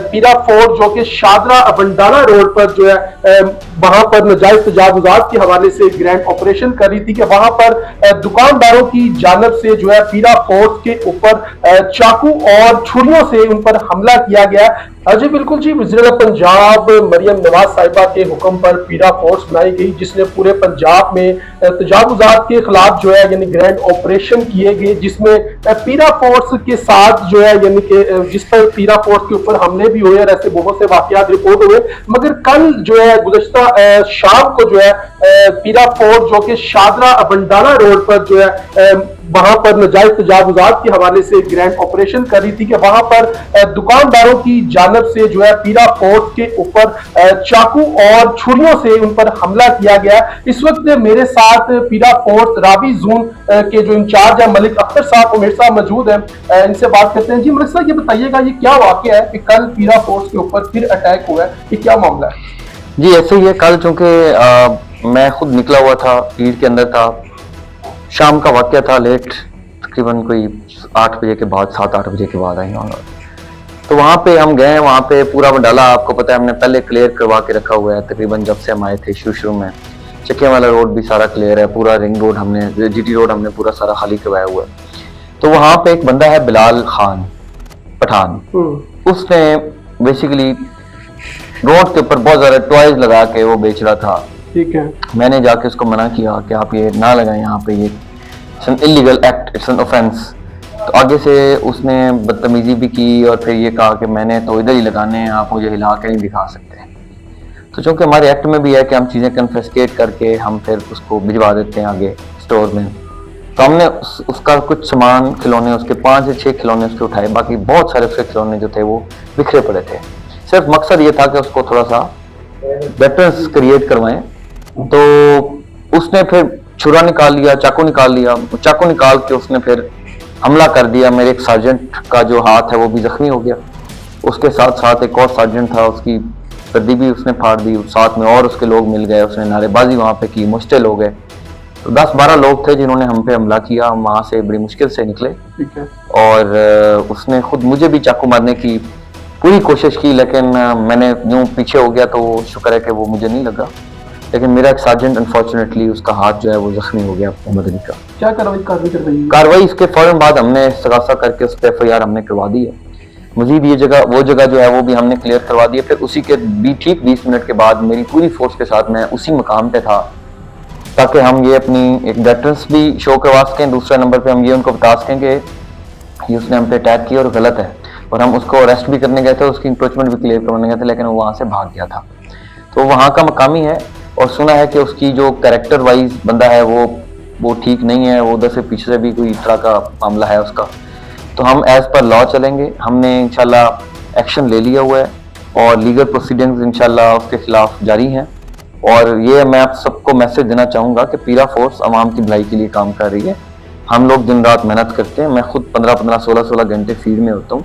पीरा फोर्ट जो कि शादरा बंडाना रोड पर जो है वहां पर नाजायज तजावुजात के हवाले से ग्रैंड ऑपरेशन कर रही थी कि वहां पर दुकानदारों की जानब से जो है पीरा फोर्ट के ऊपर चाकू और छुरियों से उन पर हमला किया गया। जी बिल्कुल जी, वज़ीर पंजाब मरियम नवाज साहिबा के हुक्म पर पीरा फोर्स बनाई गई जिसने पूरे पंजाब में तजावुजात के खिलाफ जो है यानी ग्रैंड ऑपरेशन किए गए, जिसमें पीरा फोर्स के साथ जो है यानी कि जिस पर पीरा फोर्स के ऊपर हमले भी हुए और ऐसे बहुत से वाकयात रिपोर्ट हुए। मगर कल जो है गुज़श्ता शाम को जो है पीरा फोर्ट जो कि शादरा बंडाना रोड पर जो है वहां पर नाजायज तजावुजात के हवाले से ग्रैंड ऑपरेशन कर रही थी कि वहां पर दुकानदारों की जानब से जो है पीरा फोर्ट के ऊपर चाकू और छुरियों से उन पर हमला किया गया। इस वक्त मेरे साथ पीरा फोर्ट रावी जोन के जो इंचार्ज है मलिक अख्तर साहब उमेर साहब मौजूद हैं, इनसे बात करते हैं। जी मलिक साहब, ये बताइएगा ये क्या वाकया है कि कल पीरा फोर्ट के ऊपर फिर अटैक हुआ है, ये क्या मामला है? जी ऐसे ही है, कल चूंकि मैं खुद निकला हुआ था, भीड़ के अंदर था, शाम का वाकया था, लेट तकरीबन कोई 8 बजे के बाद 7-8 बजे के बाद आई हूँ। तो वहाँ पे हम गए, वहाँ पे पूरा बंडाला आपको पता है हमने पहले क्लियर करवा के रखा हुआ है। तकरीबन जब से हम आए थे शुरू में चक्के वाला रोड भी सारा क्लियर है, पूरा रिंग रोड हमने जीटी रोड हमने पूरा सारा खाली करवाया हुआ है। तो वहाँ पे एक बंदा है बिलाल खान पठान, उसने बेसिकली रोड के ऊपर बहुत ज्यादा टॉयज लगा के वो बेच रहा था। ठीक है, मैंने जाके उसको मना किया कि आप ये ना लगाएं, यहाँ पे ये it's an illegal act, it's an offence. तो आगे से उसने बदतमीजी भी की और फिर ये कहा कि मैंने तो इधर ही लगाने हैं, आप मुझे हिला के नहीं दिखा सकते। तो चूंकि हमारे एक्ट में भी है कि हम चीज़ें कन्फिस्केट करके हम फिर उसको भिजवा देते हैं आगे स्टोर में। तो हमने उसका कुछ सामान, खिलौने, उसके 5 से 6 खिलौने उसके उठाए, बाकी बहुत सारे उसके खिलौने जो थे वो बिखरे पड़े थे। सिर्फ मकसद ये था कि उसको थोड़ा सा बेटर्स क्रिएट करवाएं। तो उसने फिर छुरा निकाल लिया, चाकू निकाल लिया, चाकू निकाल के उसने फिर हमला कर दिया। मेरे एक सार्जेंट का जो हाथ है वो भी जख्मी हो गया, उसके साथ साथ एक और सार्जेंट था, उसकी गर्दी भी उसने फाड़ दी, साथ में और उसके लोग मिल गए, उसने नारेबाजी वहाँ पे की, मुश्किल हो गए। तो 10-12 लोग थे जिन्होंने हम पे हमला किया, हम वहाँ से बड़ी मुश्किल से निकले। ठीक है। और उसने खुद मुझे भी चाकू मारने की पूरी कोशिश की, लेकिन मैंने यूँ पीछे हो गया तो शुक्र है कि वो मुझे नहीं लगा। लेकिन मेरा एक सार्जेंट अनफॉर्चुनेटली उसका हाथ जो है वो जख्मी हो गया मदनी का। क्या कार्रवाई कर रही है? कार्रवाई इसके फौरन बाद हमने इस्तगासा करके उस पर FIR हमने करवा दी है। मजीद ये वो जगह जो है वो भी हमने क्लियर करवा दी है। फिर उसी के भी ठीक 20 मिनट के बाद मेरी पूरी फोर्स के साथ मैं उसी मकाम पे था ताकि हम ये अपनी एक डेटरेंस भी शो करवा सकें। दूसरा नंबर पे हम ये उनको बता सकें कि ये उसने हम पे अटैक किया और गलत है, और हम उसको अरेस्ट भी करने गए थे, उसकी इंक्रोचमेंट भी क्लियर करवाने गए थे, लेकिन वो वहाँ से भाग गया था। तो वहाँ का मकामी है और सुना है कि उसकी जो कैरेक्टर वाइज बंदा है वो ठीक नहीं है, वो उधर से पीछे से भी कोई तरह का मामला है उसका। तो हम एज पर लॉ चलेंगे, हमने इंशाल्लाह एक्शन ले लिया हुआ है और लीगल प्रोसीडिंग्स इंशाल्लाह उसके खिलाफ जारी हैं। और ये मैं आप सबको मैसेज देना चाहूँगा कि पीरा फोर्स आवाम की भलाई के लिए काम कर रही है। हम लोग दिन रात मेहनत करते हैं, मैं खुद 15-15, 16-16 घंटे फील्ड में होता हूँ।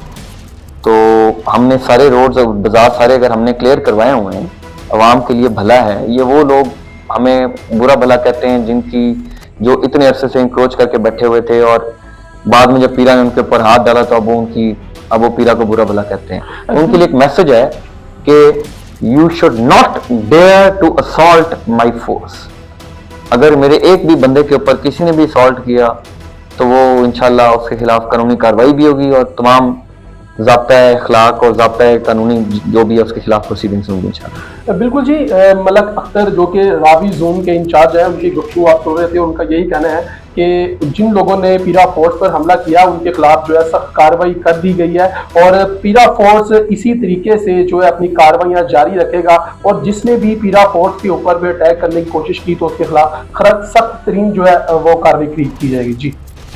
तो हमने सारे रोड्स और बाजार सारे अगर हमने क्लियर करवाए हुए हैं, आवाम के लिए भला है। ये वो लोग हमें बुरा भला कहते हैं जिनकी जो इतने अरसे से इंक्रोच करके बैठे हुए थे और बाद में जब पीरा ने उनके ऊपर हाथ डाला तो अब वो पीरा को बुरा भला कहते हैं। उनके लिए एक मैसेज है कि you should not dare to assault my force. अगर मेरे एक भी बंदे के ऊपर किसी ने भी असॉल्ट किया तो वो इंशाल्लाह उसके खिलाफ कानूनी कार्रवाई भी होगी और तमाम ज़ाब्ता-ए-अख़लाक़ और ज़ाब्ता-ए-क़ानूनी जो भी है उसके खिलाफ प्रोसीडिंग्स होंगी इंशाल्लाह। बिल्कुल जी, मलक अख्तर जो कि रावी जोन के इंचार्ज हैं, उनकी गुफ्तगू आप सुन रहे थे, उनका यही कहना है कि जिन लोगों ने पीरा फोर्स पर हमला किया उनके खिलाफ जो है सख्त कार्रवाई कर दी गई है और पीरा फोर्स इसी तरीके से जो है अपनी कार्रवाइयाँ जारी रखेगा और जिसने भी पीरा फोर्स के ऊपर भी अटैक करने की कोशिश की तो उसके खिलाफ सख्त तरीन जो है वो कार्रवाई की जाएगी। जी।